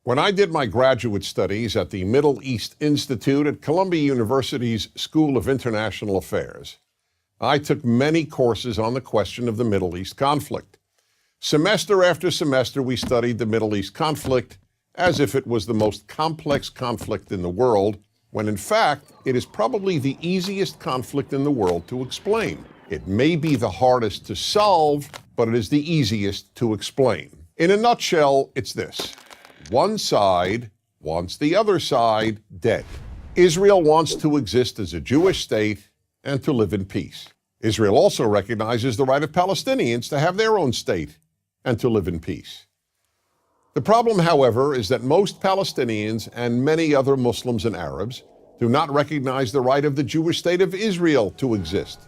When I did my graduate studies at the Middle East Institute at Columbia University's School of International Affairs, I took many courses on the question of the Middle East conflict. Semester after semester, we studied the Middle East conflict as if it was the most complex conflict in the world, when in fact, it is probably the easiest conflict in the world to explain. It may be the hardest to solve, but it is the easiest to explain. In a nutshell, it's this. One side wants the other side dead. Israel wants to exist as a Jewish state and to live in peace. Israel also recognizes the right of Palestinians to have their own state and to live in peace. The problem, however, is that most Palestinians and many other Muslims and Arabs do not recognize the right of the Jewish state of Israel to exist.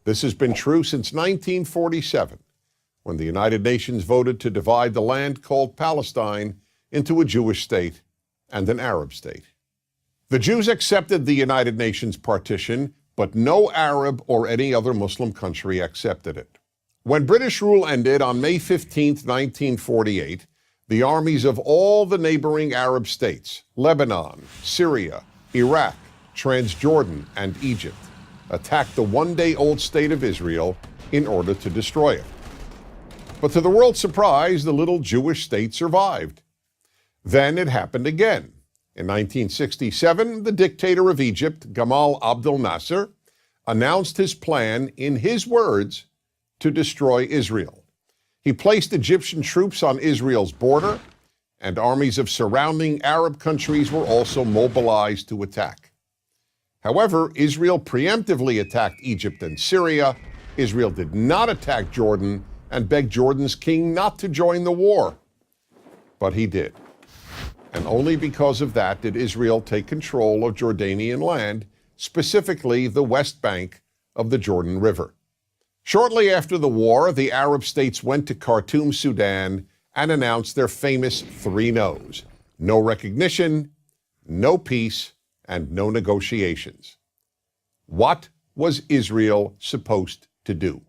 This has been true since 1947, when the United Nations voted to divide the land called Palestine into a Jewish state and an Arab state. The Jews accepted the United Nations partition, but no Arab or any other Muslim country accepted it. When British rule ended on May 15, 1948, the armies of all the neighboring Arab states, Lebanon, Syria, Iraq, Transjordan, and Egypt, attacked the one-day-old state of Israel in order to destroy it. But to the world's surprise, the little Jewish state survived. Then it happened again. In 1967, the dictator of Egypt, Gamal Abdel Nasser, announced his plan, in his words, to destroy Israel. He placed Egyptian troops on Israel's border, and armies of surrounding Arab countries were also mobilized to attack. However, Israel preemptively attacked Egypt and Syria. Israel did not attack Jordan and begged Jordan's king not to join the war. But he did. And only because of that did Israel take control of Jordanian land, specifically the West Bank of the Jordan River. Shortly after the war, the Arab states went to Khartoum, Sudan, and announced their famous three no's: no recognition, no peace, and no negotiations. What was Israel supposed to do?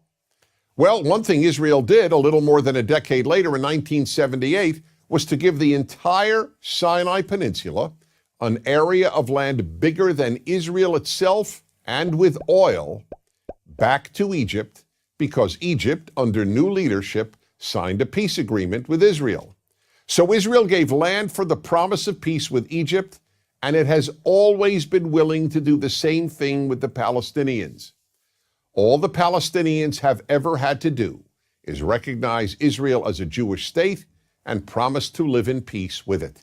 Well, one thing Israel did a little more than a decade later in 1978 was to give the entire Sinai Peninsula, an area of land bigger than Israel itself and with oil, back to Egypt, because Egypt, under new leadership, signed a peace agreement with Israel. So Israel gave land for the promise of peace with Egypt, and it has always been willing to do the same thing with the Palestinians. All the Palestinians have ever had to do is recognize Israel as a Jewish state and promise to live in peace with it.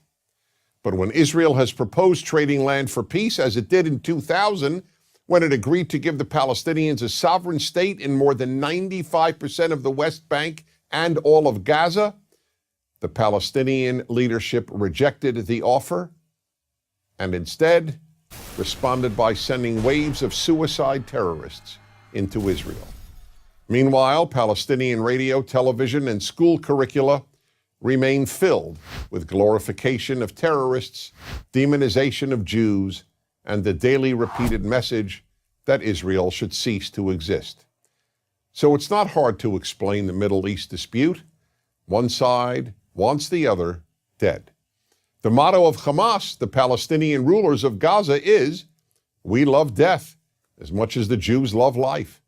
But when Israel has proposed trading land for peace, as it did in 2000, when it agreed to give the Palestinians a sovereign state in more than 95% of the West Bank and all of Gaza, the Palestinian leadership rejected the offer and instead responded by sending waves of suicide terrorists into Israel. Meanwhile, Palestinian radio, television, and school curricula remain filled with glorification of terrorists, demonization of Jews, and the daily repeated message that Israel should cease to exist. So it's not hard to explain the Middle East dispute. One side wants the other dead. The motto of Hamas, the Palestinian rulers of Gaza, is, "We love death as much as the Jews love life."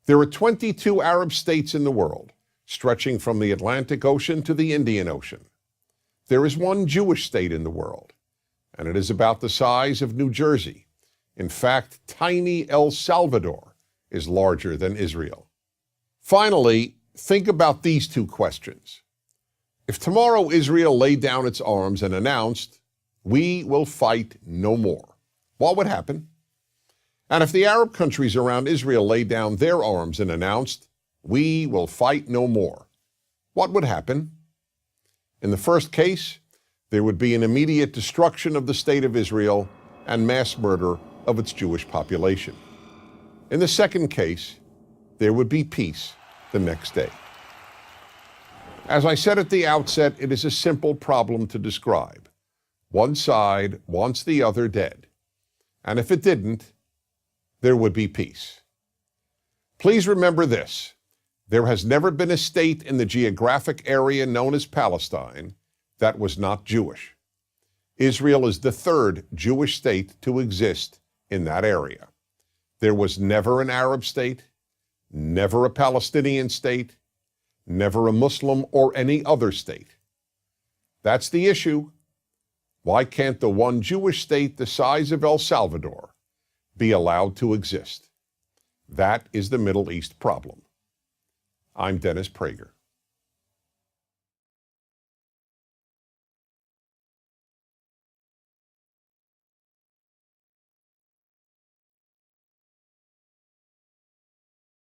There are 22 Arab states in the world, stretching from the Atlantic Ocean to the Indian Ocean. There is one Jewish state in the world, and it is about the size of New Jersey. In fact, tiny El Salvador is larger than Israel. Finally, think about these two questions. If tomorrow Israel laid down its arms and announced, "We will fight no more," what would happen? And if the Arab countries around Israel laid down their arms and announced, "We will fight no more," what would happen? In the first case, there would be an immediate destruction of the state of Israel and mass murder of its Jewish population. In the second case, there would be peace the next day. As I said at the outset, it is a simple problem to describe. One side wants the other dead. And if it didn't, there would be peace. Please remember this. There has never been a state in the geographic area known as Palestine that was not Jewish. Israel is the third Jewish state to exist in that area. There was never an Arab state, never a Palestinian state, never a Muslim or any other state. That's the issue. Why can't the one Jewish state the size of El Salvador be allowed to exist? That is the Middle East problem. I'm Dennis Prager.